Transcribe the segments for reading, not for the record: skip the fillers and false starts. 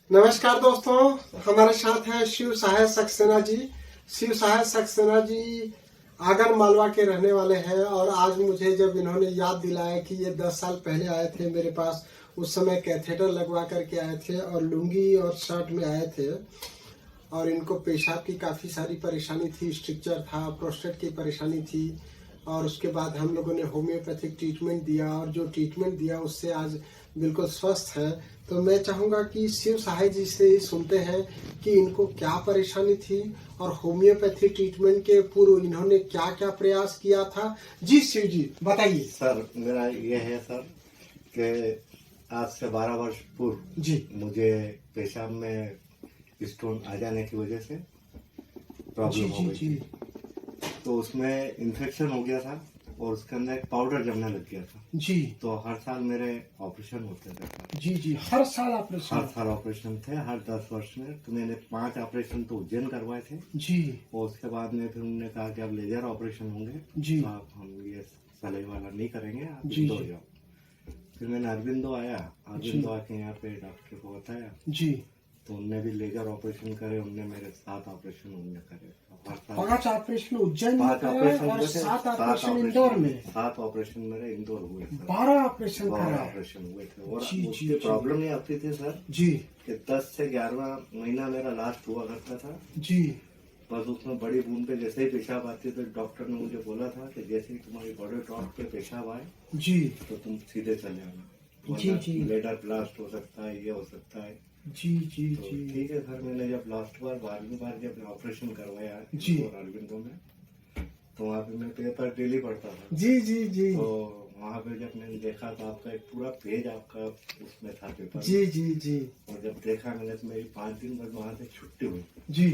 नमस्कार दोस्तों, हमारे साथ है शिव सहाय सक्सेना जी। शिव सहाय सक्सेना जी आगर मालवा के रहने वाले हैं और आज मुझे जब इन्होंने याद दिलाया कि ये 10 साल पहले आए थे मेरे पास, उस समय कैथेटर लगवा करके आए थे और लुंगी और शर्ट में आए थे और इनको पेशाब की काफ़ी सारी परेशानी थी, स्ट्रिक्चर था, प्रोस्टेट की परेशानी थी और उसके बाद हम लोगों ने होम्योपैथिक ट्रीटमेंट दिया और जो ट्रीटमेंट दिया उससे आज बिल्कुल स्वस्थ है। तो मैं चाहूँगा कि शिव सहाय जी से ही सुनते हैं कि इनको क्या परेशानी थी और होम्योपैथी ट्रीटमेंट के पूर्व इन्होंने क्या क्या प्रयास किया था। जी शिव जी बताइए। सर मेरा ये है सर कि आज से 12 वर्ष पूर्व जी मुझे पेशाब में स्टोन आ जाने की वजह से प्रॉब्लम हो गई थी। तो उसमें इन्फेक्शन हो गया था और उसके अंदर एक पाउडर जमने लग गया था। जी तो हर साल मेरे ऑपरेशन होते थे सर। जी हर साल ऑपरेशन? हर साल ऑपरेशन थे, हर 10 वर्ष में। तो मैंने 5 ऑपरेशन तो उज्जैन करवाए थे जी। और उसके बाद में फिर उन्होंने कहा कि अब लेजर ऑपरेशन होंगे जी। तो आप हम ये सलाई वाला नहीं करेंगे, आप जी इंदौर जाओ। फिर मैंने अरविंदो आया, अरविंदो आके यहाँ पे डॉक्टर को बताया जी। तो उनने भी लेजर ऑपरेशन करे, उनने मेरे 7 ऑपरेशन उनने करे। 5 ऑपरेशन उज्जैन में 5 ऑपरेशन और 7 ऑपरेशन इंदौर में? 7 ऑपरेशन मेरे इंदौर हुए सर। 12 ऑपरेशन 12 ऑपरेशन हुए थे और जी, उसकी जी। प्रॉब्लम ये आती थी सर जी कि 10 से 11वां महीना मेरा लास्ट हुआ करता था। जी बस उसमें बड़ी बूंद पे जैसे ही पेशाब आती तो डॉक्टर ने मुझे बोला था कि जैसे ही तुम्हारी बॉडी टॉप पे पेशाब आए जी तो तुम सीधे चले आना, जी, जी। ब्लेडर ब्लास्ट हो सकता है, ये हो सकता है। जी जी तो जी ठीक है सर। मैंने जब लास्ट बार 12वीं बार जब ऑपरेशन करवाया जी। और अरविंदो में, तो वहाँ पे मैं पेपर डेली पढ़ता था। जी जी जी तो वहाँ पे जब मैंने देखा तो आपका एक पूरा पेज आपका उसमें था पेपर में। जी जी जी और जब देखा मैंने तो मेरी 5 दिन बाद वहाँ से छुट्टी हुई। जी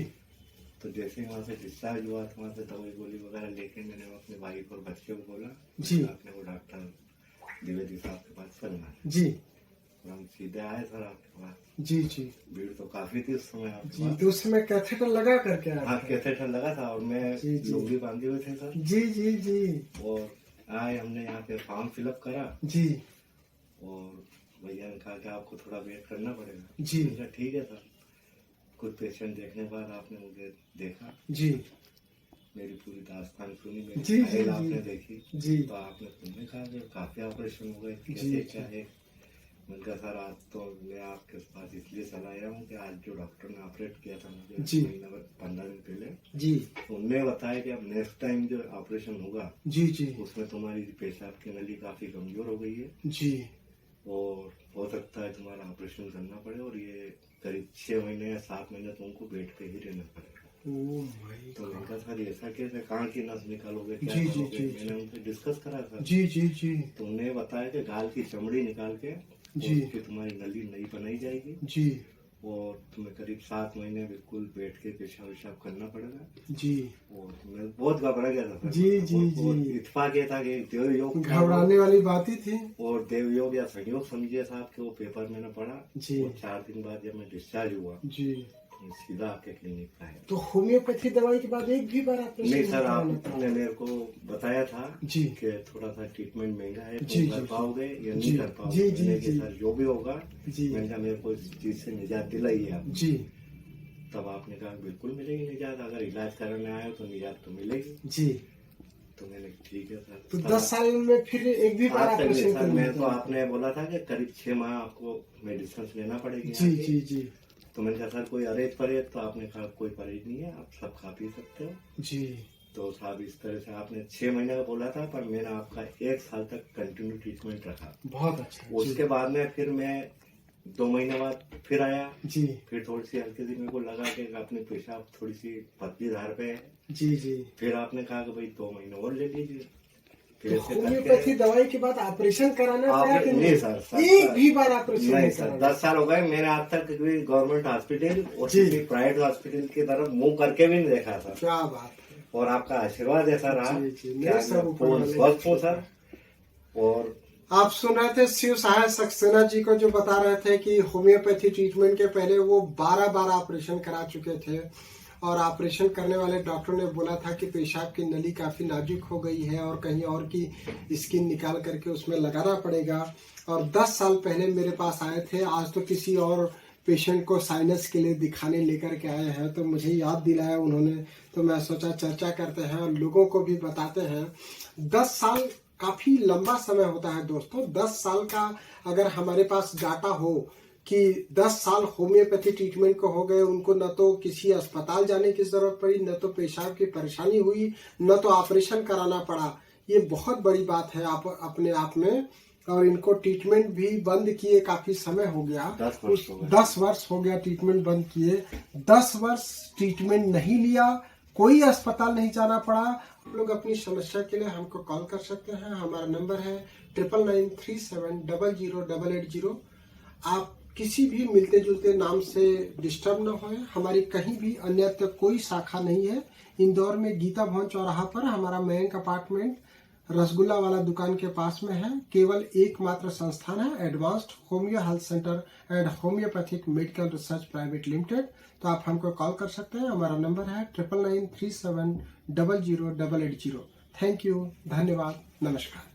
तो जैसे ही वहाँ से डिस्चार्ज हुआ तो वहाँ से दवाई गोली वगैरह लेके मैंने अपने वाइफ और बच्चे को बोला जी। आपने वो डॉक्टर द्विवेदी साहब के पास चलना है। जी और हम सीधे आए सर आपके पास। जी जी भीड़ तो काफी थी उस समय आपके जी। पास। तो उस समय कैथेटर लगा करके आया हाँ, था? कैथेटर लगा था और मैं जी, जी। लुंगी बांधे हुए थे सर। जी जी जी और आए, हमने यहाँ पे फॉर्म फिलअप करा जी और भैया ने कहा कि आपको थोड़ा वेट करना पड़ेगा। जी। मैंने कहा ठीक है सर। कुछ पेशेंट देखने के बाद आपने मुझे देखा, जी मेरी पूरी दास्तान सुनी, मेरी जी, फाइल जी, आपने जी। देखी। जी तो आपने सुनने कहा कि काफी ऑपरेशन हो गए, जी, कैसे क्या है। मैंने कहा सर आज तो मैं आपके पास इसलिए चला आया हूँ कि आज जो डॉक्टर ने ऑपरेट किया था मुझे जी। महीना 15 दिन पहले, जी उनने बताया कि अब नेक्स्ट टाइम जो ऑपरेशन होगा जी जी उसमें तुम्हारी पेशाब की नली काफी कमजोर हो गई है जी और हो सकता है तुम्हारा ऑपरेशन करना पड़े और ये करीब 6 महीने या 7 महीने तुमको बेड पे ही रहना पड़ेगा। ओ माय तो उनका सर ऐसा कैसे, कहाँ की नस निकालोगे, क्या जी, जी, करोगे? जी, मैंने उनसे डिस्कस करा सर। जी जी जी तो उन्हें बताया कि गाल की चमड़ी निकाल के जी। उसकी तुम्हारी नली नई बनाई जाएगी जी और तुम्हें करीब 7 महीने बिल्कुल बैठ के पेशाब वेशाब करना पड़ेगा। जी और मैं बहुत घबरा गया था सर। जी, जी, और जी। इत्तेफाक ये था कि देव योग घबराने वाली बात ही थी। और देव योग या संयोग समझिए साहब कि वो पेपर मैंने पढ़ा। जी। और 4 दिन बाद जब मैं डिस्चार्ज हुआ जी मैं सीधा आके क्लिनिक पे आया। तो होम्योपैथी दवाई के बाद एक भी बार ऑपरेशन नहीं सर, कराना था? आपने मेरे को बताया था जी कि थोड़ा सा ट्रीटमेंट महंगा है, जी, तुम कर जी, पाओगे या जी, नहीं कर पाओगे। जी, जी, मैंने कहा, जी। सर जो भी होगा। जी मैंने कहा मेरे को इस चीज से निजात दिलाइए आप। जी तब आपने कहा बिल्कुल मिलेगी निजात, अगर इलाज कराने आए हो तो निजात तो मिलेगी। जी। तो मैंने ठीक है सर। तो 10 साल में फिर एक भी बार आज तक नहीं ऑपरेशन सर, करना मैं तो था? आपने बोला था कि करीब 6 माह आपको मेडिसिन लेना पड़ेगी। जी आगे। जी जी तो मैंने कहा सर कोई अरेज परहेज, तो आपने कहा कोई परहेज नहीं है, आप सब खा पी सकते हो। जी तो साहब इस तरह से आपने 6 महीने का बोला था पर मैंने आपका 1 साल तक कंटिन्यू ट्रीटमेंट रखा। बहुत अच्छा। उसके बाद में फिर मैं 2 महीने बाद फिर आया। जी फिर थोड़ी सी हल्की सी मेरे को लगा कि अपनी पेशाब थोड़ी सी पतली धार पे है। जी जी। फिर आपने कहा कि भाई 2 महीने और ले लीजिए। फिर तो ऐसे होम्योपैथी करके दवाई के बाद ऑपरेशन कराना था कि नहीं सर, एक भी बार ऑपरेशन नहीं नहीं सर, कराना? 10 साल हो गए मैंने आज तक कोई गवर्नमेंट हॉस्पिटल और जी। किसी प्राइवेट हॉस्पिटल की तरफ मुंह करके भी नहीं देखा सर। क्या बात है। और आपका आशीर्वाद ऐसा रहा जी, जी, कि मेरे आज सब मैं ऊपर पूर्ण वाले स्वस्थ हूँ सर। और आप सुन रहे थे शिव सहाय सक्सेना जी को जो बता रहे थे कि होम्योपैथी ट्रीटमेंट के पहले वो 12 बार ऑपरेशन करा चुके थे और ऑपरेशन करने वाले डॉक्टर ने बोला था कि पेशाब की नली काफी नाजुक हो गई है और कहीं और की स्किन निकाल करके उसमें लगाना पड़ेगा। और 10 साल पहले मेरे पास आए थे, आज तो किसी और पेशेंट को साइनस के लिए दिखाने लेकर के आए हैं, तो मुझे याद दिलाया उन्होंने, तो मैं सोचा चर्चा करते हैं और लोगों को भी बताते हैं। 10 साल काफी लंबा समय होता है दोस्तों। 10 साल का अगर हमारे पास डाटा हो कि 10 साल होम्योपैथी ट्रीटमेंट को हो गए, उनको न तो किसी अस्पताल जाने की जरूरत पड़ी, न तो पेशाब की परेशानी हुई, न तो ऑपरेशन कराना पड़ा, ये बहुत बड़ी बात है आप अपने आप में। और इनको ट्रीटमेंट भी बंद किए काफी समय हो गया, 10 वर्ष हो गया ट्रीटमेंट बंद किए। 10 वर्ष ट्रीटमेंट नहीं लिया, कोई अस्पताल नहीं जाना पड़ा। आप लोग अपनी समस्या के लिए हमको कॉल कर सकते हैं। हमारा नंबर है 9993700880। आप किसी भी मिलते जुलते नाम से डिस्टर्ब न होए। हमारी कहीं भी अन्यत्र कोई शाखा नहीं है। इंदौर में गीता भवन चौराहा पर हमारा मयंक अपार्टमेंट रसगुल्ला वाला दुकान के पास में है। केवल एकमात्र संस्थान है advanced homeo health centre and homeopathic medical research private limited. तो आप हमको कॉल कर सकते हैं। हमारा नंबर है 9993700880। थैंक यू, धन्यवाद, नमस्कार।